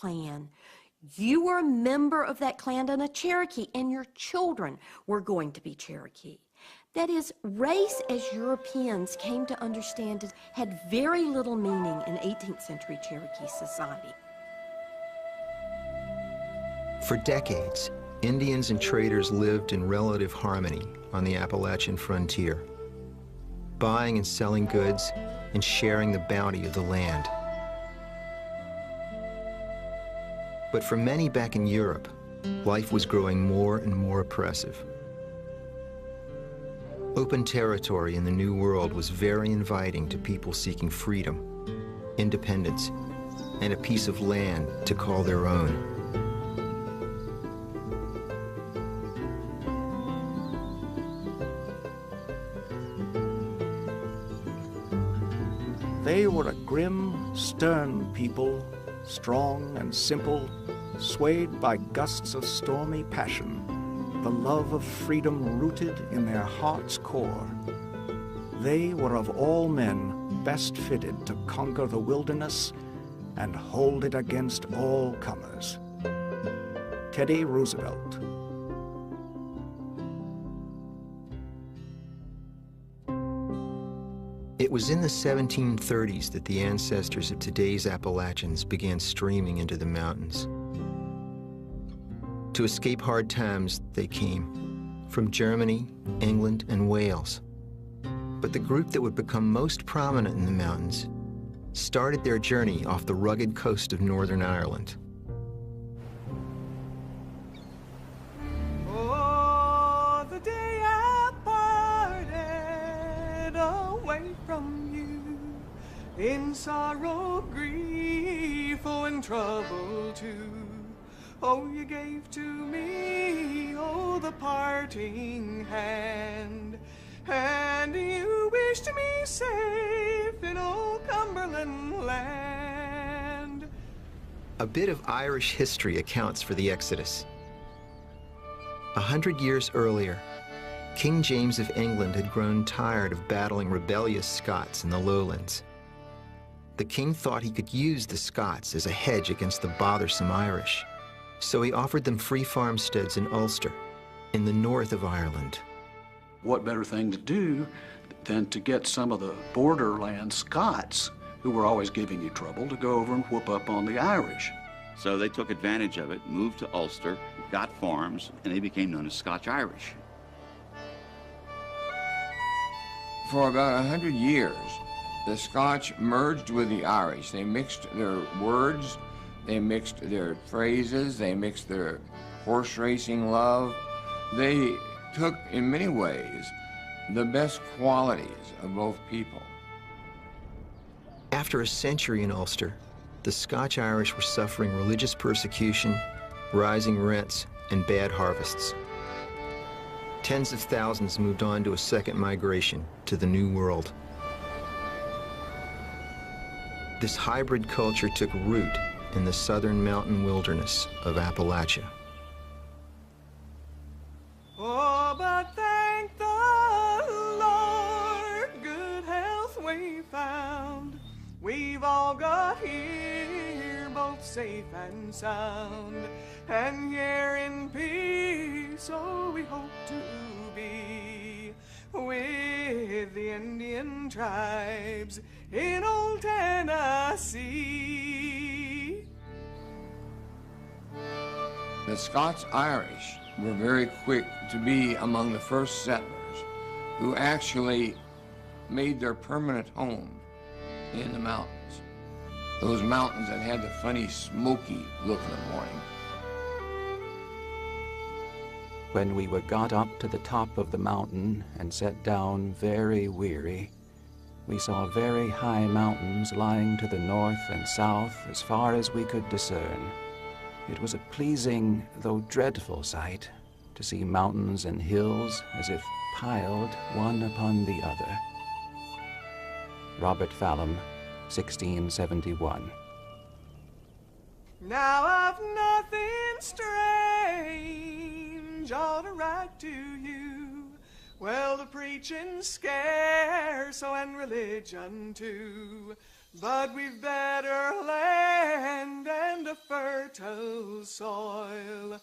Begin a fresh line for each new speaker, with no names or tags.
clan. You were a member of that clan and a Cherokee, and your children were going to be Cherokee. That is, race as Europeans came to understand it had very little meaning in 18th century Cherokee society.
For decades, Indians and traders lived in relative harmony on the Appalachian frontier, buying and selling goods and sharing the bounty of the land. But for many back in Europe, life was growing more and more oppressive. Open territory in the New World was very inviting to people seeking freedom, independence, and a piece of land to call their own.
They were a grim, stern people, strong and simple, swayed by gusts of stormy passion, the love of freedom rooted in their heart's core. They were of all men best fitted to conquer the wilderness and hold it against all comers. Teddy Roosevelt.
It was in the 1730s that the ancestors of today's Appalachians began streaming into the mountains. To escape hard times, they came from Germany, England, and Wales. But the group that would become most prominent in the mountains started their journey off the rugged coast of Northern Ireland.
Oh, the day I parted away from you, in sorrow, grief, oh, and trouble too. Oh, you gave to me, oh, the parting hand, and you wished me safe in old Cumberland land.
A bit of Irish history accounts for the Exodus. 100 years earlier, King James of England had grown tired of battling rebellious Scots in the lowlands. The king thought he could use the Scots as a hedge against the bothersome Irish. So he offered them free farmsteads in Ulster, in the north of Ireland.
What better thing to do than to get some of the borderland Scots, who were always giving you trouble, to go over and whoop up on the Irish.
So they took advantage of it, moved to Ulster, got farms, and they became known as Scotch-Irish.
For about 100 years, the Scotch merged with the Irish. They mixed their words, they mixed their phrases, they mixed their horse racing love. They took, in many ways, the best qualities of both people.
After a century in Ulster, the Scotch-Irish were suffering religious persecution, rising rents, and bad harvests. Tens of thousands moved on to a second migration to the New World. This hybrid culture took root in the southern mountain wilderness of Appalachia.
Oh, but thank the Lord, good health we found. We've all got here, both safe and sound, and here in peace, so we hope to be with the Indian tribes in old Tennessee.
The Scots-Irish were very quick to be among the first settlers who actually made their permanent home in the mountains. Those mountains that had the funny smoky look in the morning.
When we were got up to the top of the mountain and set down very weary, we saw very high mountains lying to the north and south as far as we could discern. It was a pleasing, though dreadful sight, to see mountains and hills as if piled one upon the other. Robert Fallam, 1671.
Now I've nothing strange ought to write to you. Well, the preaching's scarce, so and religion too. But we've better land and and a fertile soil.